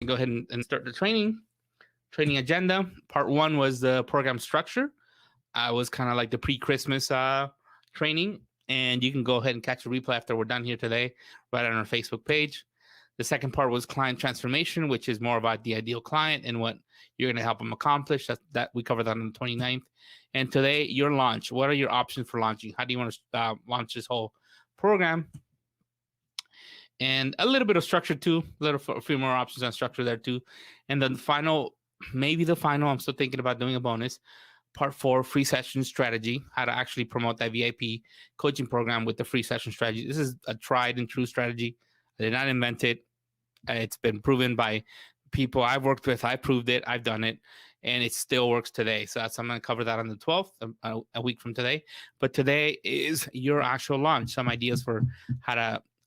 Go ahead and start the training agenda. Part one was the program structure. I was kind of like the pre-Christmas training, and you can go ahead and catch a replay after we're done here today, right on our Facebook page. The second part was client transformation, which is more about the ideal client and what you're going to help them accomplish. That we covered that on the 29th. And today, your launch. What are your options for launching? How do you want to launch this whole program? And a little bit of structure too, a few more options on structure there too. And then maybe the final, I'm still thinking about doing a bonus. Part 4, free session strategy, how to actually promote that VIP coaching program with the free session strategy. This is a tried and true strategy. I did not invent it. It's been proven by people I've worked with. I proved it. I've done it. And it still works today. So I'm going to cover that on the 12th, a week from today. But today is your actual launch. Some ideas for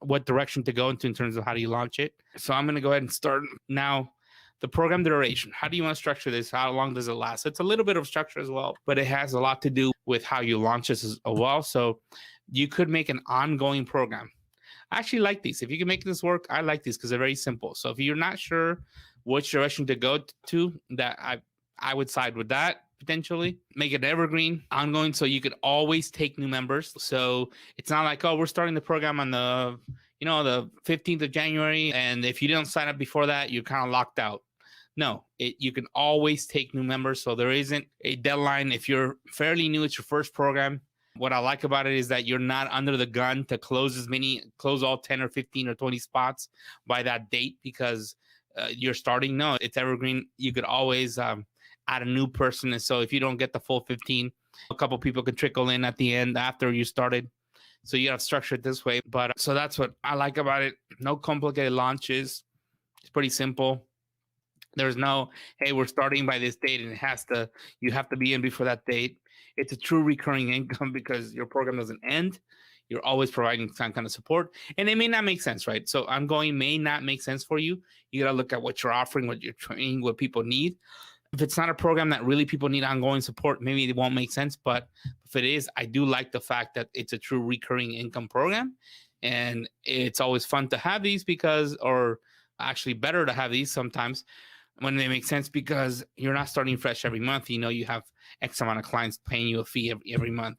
what direction to go into in terms of how do you launch it. So I'm going to go ahead and start now. The program duration. How do you want to structure this? How long does it last? It's a little bit of structure as well, but it has a lot to do with how you launch this as well. So you could make an ongoing program. I actually like these. If you can make this work, I like these because they're very simple. So if you're not sure which direction to go to, that I would side with that. Potentially make it evergreen, ongoing, so you could always take new members. So it's not like, oh, we're starting the program on the 15th of January, and if you didn't sign up before that, you're kind of locked out. No, you can always take new members. So there isn't a deadline. If you're fairly new, it's your first program. What I like about it is that you're not under the gun to close all 10 or 15 or 20 spots by that date because you're starting. No, it's evergreen. You could always add a new person. And so if you don't get the full 15, a couple people can trickle in at the end after you started. So you have to structure it this way. But so that's what I like about it. No complicated launches. It's pretty simple. There's no, hey, we're starting by this date and you have to be in before that date. It's a true recurring income because your program doesn't end. You're always providing some kind of support. And it may not make sense, right? So ongoing may not make sense for you. You got to look at what you're offering, what you're training, what people need. If it's not a program that really people need ongoing support, maybe it won't make sense. But if it is, I do like the fact that it's a true recurring income program. And it's always fun to have these or actually better to have these sometimes when they make sense because you're not starting fresh every month. You have X amount of clients paying you a fee every month.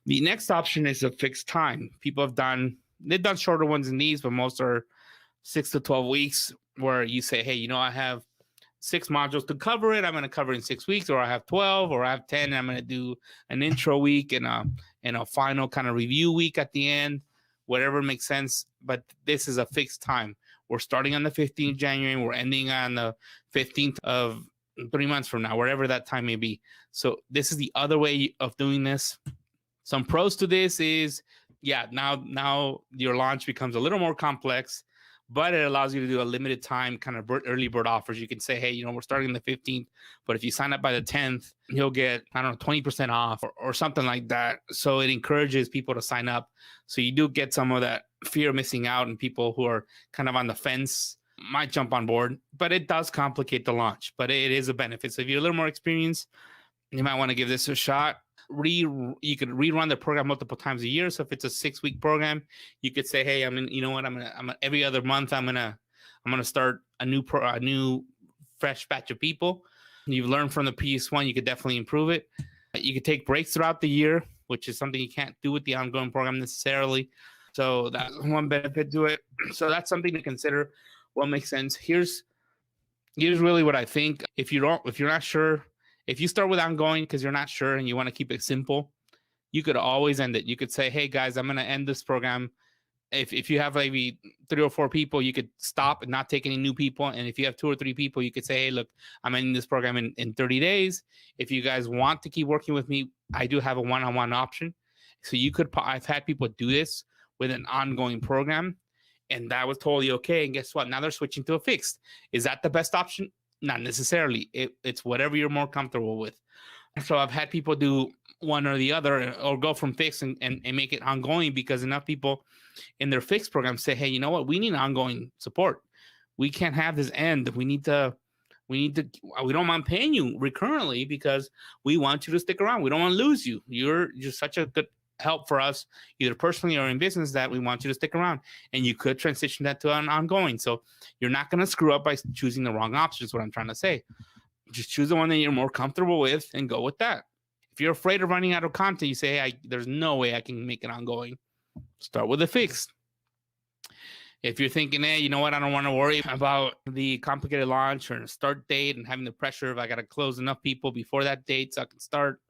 The next option is a fixed time. People they've done shorter ones than these, but most are 6 to 12 weeks where you say, hey, I have 6 modules to cover it. I'm going to cover it in 6 weeks, or I have 12, or I have 10. And I'm going to do an intro week and a final kind of review week at the end, whatever makes sense. But this is a fixed time. We're starting on the 15th of January. And we're ending on the 15th of 3 months from now, wherever that time may be. So this is the other way of doing this. Some pros to this is, now your launch becomes a little more complex, but it allows you to do a limited time kind of early bird offers. You can say, hey, we're starting the 15th, but if you sign up by the 10th, you'll get, 20% off or something like that. So it encourages people to sign up. So you do get some of that fear of missing out, and people who are kind of on the fence might jump on board, but it does complicate the launch, but it is a benefit. So if you're a little more experienced, you might want to give this a shot. You could rerun the program multiple times a year. So if it's a 6-week program, you could say, hey, I'm every other month, I'm gonna start a new fresh batch of people. You've learned from the previous one, you could definitely improve it. You could take breaks throughout the year, which is something you can't do with the ongoing program necessarily. So that's one benefit to it. So that's something to consider. What makes sense? Here's really what I think. If you're not sure, if you start with ongoing because you're not sure and you want to keep it simple, you could always end it. You could say, hey guys, I'm going to end this program. If you have maybe 3 or 4 people, you could stop and not take any new people. And if you have 2 or 3 people, you could say, hey, look, I'm ending this program in 30 days. If you guys want to keep working with me, I do have a one-on-one option. So I've had people do this with an ongoing program, and that was totally okay. And guess what? Now they're switching to a fixed. Is that the best option? Not necessarily. It's whatever you're more comfortable with. So I've had people do one or the other, or go from fixed and make it ongoing, because enough people in their fixed program say, hey, you know what? We need ongoing support. We can't have this end. We don't mind paying you recurrently because we want you to stick around. We don't want to lose you. You're such a good help for us, either personally or in business, that we want you to stick around. And you could transition that to an ongoing. So you're not going to screw up by choosing the wrong option, is what I'm trying to say. Just choose the one that you're more comfortable with and go with that. If you're afraid of running out of content, you say, hey, there's no way I can make it ongoing. Start with a fixed. If you're thinking, hey, you know what, I don't want to worry about the complicated launch or start date and having the pressure of I got to close enough people before that date so I can start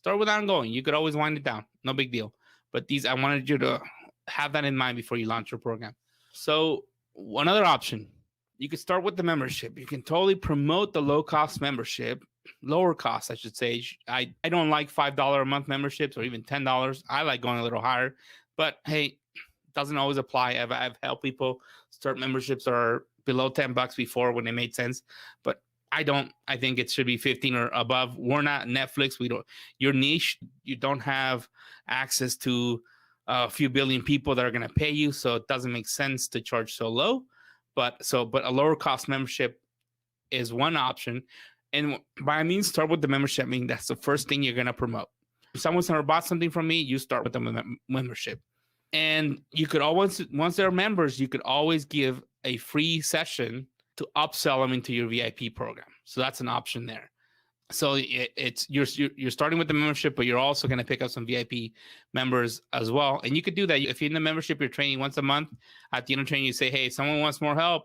with ongoing. You could always wind it down. No big deal. But I wanted you to have that in mind before you launch your program. So one other option, you could start with the membership. You can totally promote the low-cost membership, lower cost, I should say. I don't like $5 a month memberships or even $10. I like going a little higher. But hey, doesn't always apply. I've helped people start memberships that are below $10 before when it made sense, but I don't. I think it should be 15 or above. We're not Netflix. We don't. Your niche, you don't have access to a few billion people that are going to pay you, so it doesn't make sense to charge so low. But a lower cost membership is one option, and by means, start with the membership. I mean, that's the first thing you're going to promote. If someone's never bought something from me, you start with the membership. And you could always, once they're members, you could always give a free session to upsell them into your VIP program. So that's an option there. So you're starting with the membership, but you're also going to pick up some VIP members as well. And you could do that if you're in the membership. You're training once a month. At the end of training, you say, "Hey, someone wants more help.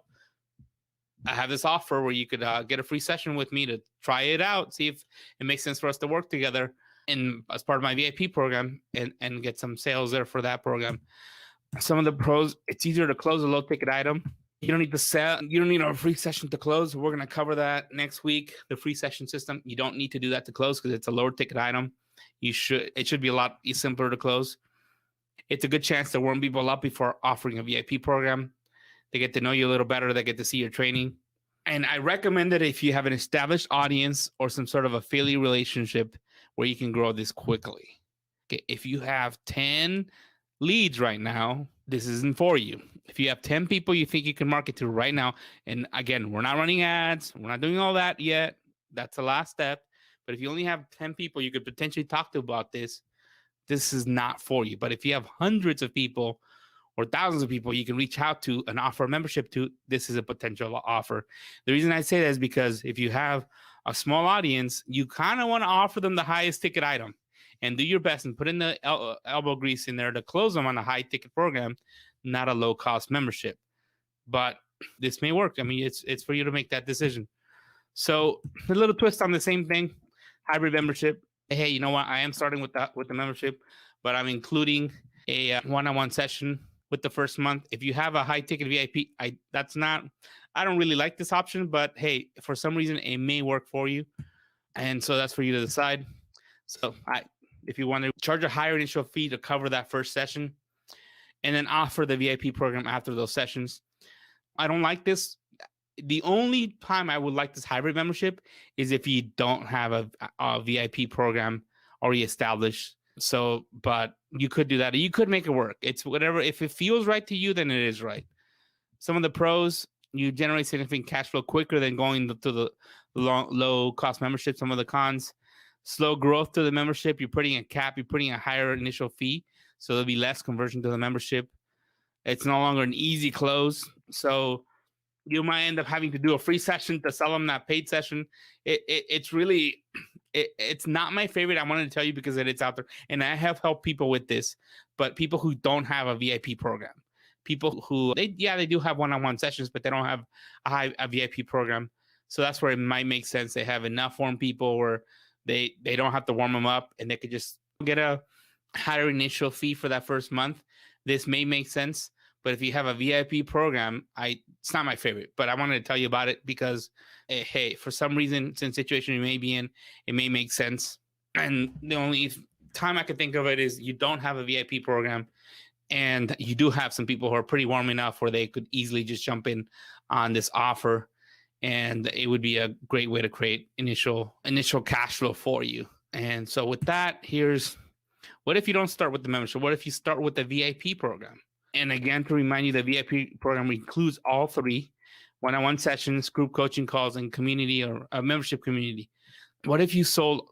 I have this offer where you could get a free session with me to try it out, see if it makes sense for us to work together." And as part of my VIP program and get some sales there for that program. Some of the pros, it's easier to close a low ticket item. You don't need to sell. You don't need a free session to close. We're going to cover that next week. The free session system. You don't need to do that to close because it's a lower ticket item. It should be a lot simpler to close. It's a good chance to warm people up before offering a VIP program. They get to know you a little better. They get to see your training. And I recommend that if you have an established audience or some sort of affiliate relationship where you can grow this quickly. Okay, if you have 10 leads right now, this isn't for you. If you have 10 people you think you can market to right now, and again, we're not running ads, we're not doing all that yet. That's the last step. But if you only have 10 people you could potentially talk to about this is not for you. But if you have hundreds of people or thousands of people you can reach out to and offer a membership to, this is a potential offer. The reason I say that is because if you have a small audience, you kind of want to offer them the highest ticket item and do your best and put in the elbow grease in there to close them on a high ticket program, not a low cost membership. But this may work. I mean, it's for you to make that decision. So a little twist on the same thing, hybrid membership. Hey, you know what? I am starting with the membership, but I'm including a one-on-one session with the first month. If you have a high ticket VIP, I don't really like this option, but hey, for some reason it may work for you. And so that's for you to decide. So if you want to charge a higher initial fee to cover that first session and then offer the VIP program after those sessions. I don't like this. The only time I would like this hybrid membership is if you don't have a VIP program already established. So, but you could do that. You could make it work. It's whatever. If it feels right to you, then it is right. Some of the pros, you generate significant cash flow quicker than going to the low cost membership. Some of the cons, slow growth to the membership. You're putting a cap. You're putting a higher initial fee. So there'll be less conversion to the membership. It's no longer an easy close. So you might end up having to do a free session to sell them that paid session. It's really, it's not my favorite. I wanted to tell you because it's out there. And I have helped people with this, but people who don't have a VIP program. People who, they do have one-on-one sessions, but they don't have a VIP program. So that's where it might make sense. They have enough warm people where they don't have to warm them up and they could just get a higher initial fee for that first month. This may make sense. But if you have a VIP program, it's not my favorite. But I wanted to tell you about it because, hey, for some reason, since situation you may be in, it may make sense. And the only time I could think of it is you don't have a VIP program. And you do have some people who are pretty warm enough where they could easily just jump in on this offer. And it would be a great way to create initial cash flow for you. And so with that, what if you don't start with the membership? What if you start with the VIP program? And again, to remind you, the VIP program includes all three: one-on-one sessions, group coaching calls, and community or a membership community. What if you sold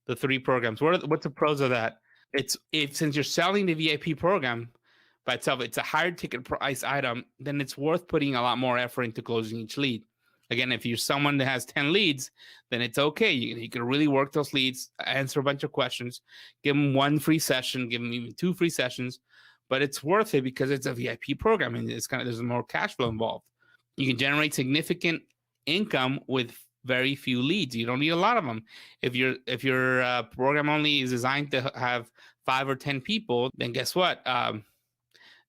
the three programs? What's the pros of that? Since you're selling the VIP program by itself, it's a higher ticket price item, then it's worth putting a lot more effort into closing each lead. Again, if you're someone that has 10 leads, then it's okay. You can really work those leads, answer a bunch of questions, give them one free session, give them even 2 free sessions, but it's worth it because it's a VIP program and there's more cash flow involved. You can generate significant income with very few leads. You don't need a lot of them. If your program only is designed to have 5 or 10 people, then guess what?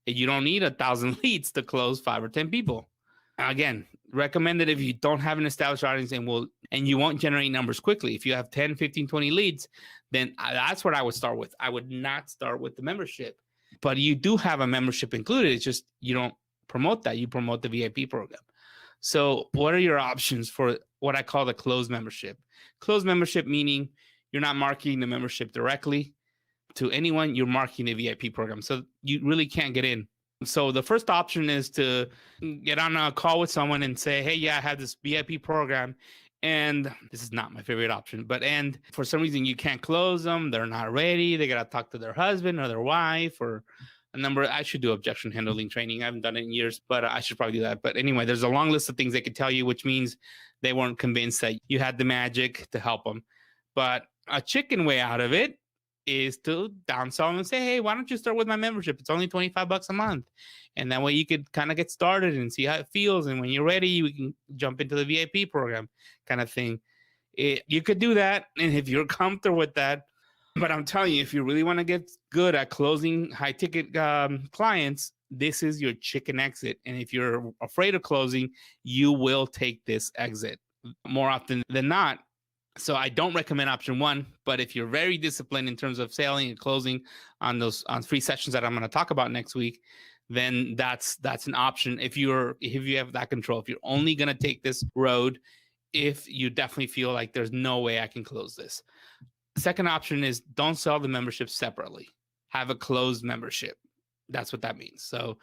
You don't need 1,000 leads to close 5 or 10 people. Again, recommended if you don't have an established audience and you won't generate numbers quickly. If you have 10, 15, 20 leads, then that's what I would start with. I would not start with the membership. But you do have a membership included. It's just you don't promote that. You promote the VIP program. So what are your options for what I call the closed membership? Closed membership meaning you're not marketing the membership directly to anyone. You're marketing the VIP program. So you really can't get in. So the first option is to get on a call with someone and say, hey, yeah, I have this VIP program. And this is not my favorite option, and for some reason you can't close them. They're not ready. They got to talk to their husband or their wife or a number. I should do objection handling training. I haven't done it in years, but I should probably do that. But anyway, there's a long list of things they could tell you, which means they weren't convinced that you had the magic to help them. But a chicken way out of it is to downsell them and say, hey, why don't you start with my membership? It's only $25 a month. And that way you could kind of get started and see how it feels. And when you're ready, you can jump into the VIP program kind of thing. You could do that. And if you're comfortable with that, but I'm telling you, if you really want to get good at closing high ticket clients, this is your chicken exit. And if you're afraid of closing, you will take this exit more often than not. So I don't recommend option 1, but if you're very disciplined in terms of selling and closing on free sessions that I'm going to talk about next week, then that's an option. If you have that control, if you're only going to take this road, if you definitely feel like there's no way I can close this. Second option is don't sell the membership separately. Have a closed membership. That's what that means. So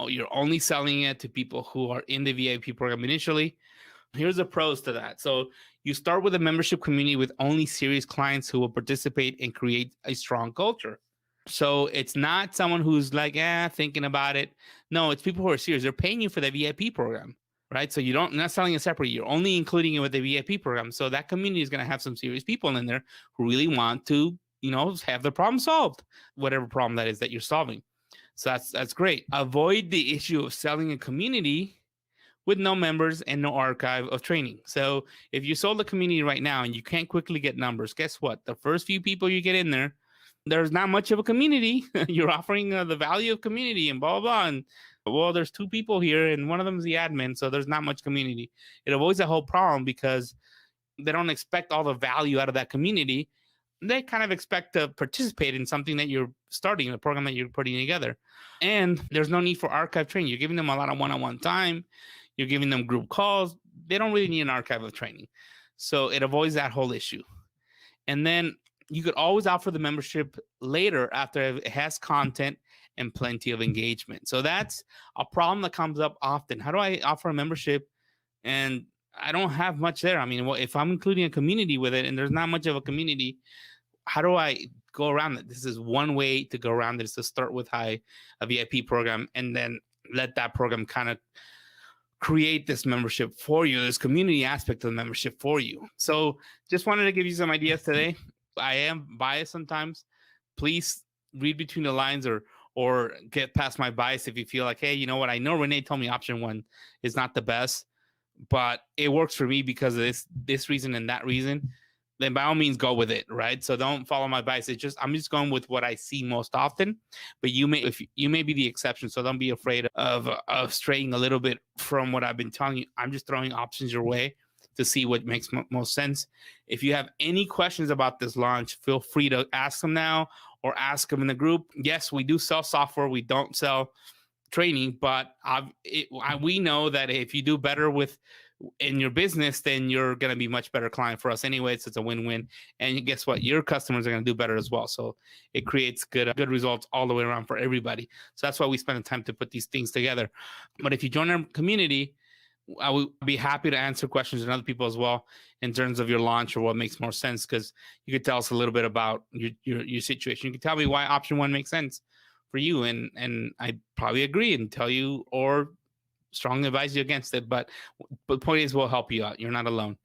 you're only selling it to people who are in the VIP program initially. Here's the pros to that. So you start with a membership community with only serious clients who will participate and create a strong culture. So it's not someone who's like, thinking about it. No, it's people who are serious. They're paying you for the VIP program, right? So you're not selling it separately. You're only including it with the VIP program. So that community is going to have some serious people in there who really want to, have the problem solved, whatever problem that is that you're solving. So that's great. Avoid the issue of selling a community with no members and no archive of training. So if you sold the community right now and you can't quickly get numbers, guess what? The first few people you get in there, there's not much of a community. You're offering the value of community and blah, blah, blah. And well, there's 2 people here and one of them is the admin. So there's not much community. It avoids a whole problem because they don't expect all the value out of that community. They kind of expect to participate in something that you're starting, a program that you're putting together. And there's no need for archive training. You're giving them a lot of one-on-one time. You're giving them group calls. They don't really need an archive of training. So it avoids that whole issue. And then you could always offer the membership later after it has content and plenty of engagement. So that's a problem that comes up often. How do I offer a membership and I don't have much there? I mean, if I'm including a community with it and there's not much of a community, how do I go around it? This is one way to go around it, is to start with a VIP program and then let that program kind of create this membership for you, this community aspect of the membership for you. So just wanted to give you some ideas today. I am biased sometimes. Please read between the lines or get past my bias if you feel like, hey, you know what? I know Renee told me option 1 is not the best, but it works for me because of this reason and that reason. Then by all means go with it, right? So don't follow my bias. I'm just going with what I see most often, but you may be the exception. So don't be afraid of straying a little bit from what I've been telling you. I'm just throwing options your way to see what makes most sense. If you have any questions about this launch, feel free to ask them now or ask them in the group. Yes, we do sell software. We don't sell training, but we know that if you do better in your business, then you're going to be much better client for us anyway. So it's a win-win. And guess what? Your customers are going to do better as well. So it creates good results all the way around for everybody. So that's why we spend the time to put these things together. But if you join our community, I would be happy to answer questions and other people as well in terms of your launch or what makes more sense, because you could tell us a little bit about your situation. You can tell me why option one makes sense for you, and I probably agree and tell you or strongly advise you against it. But the point is, we'll help you out. You're not alone.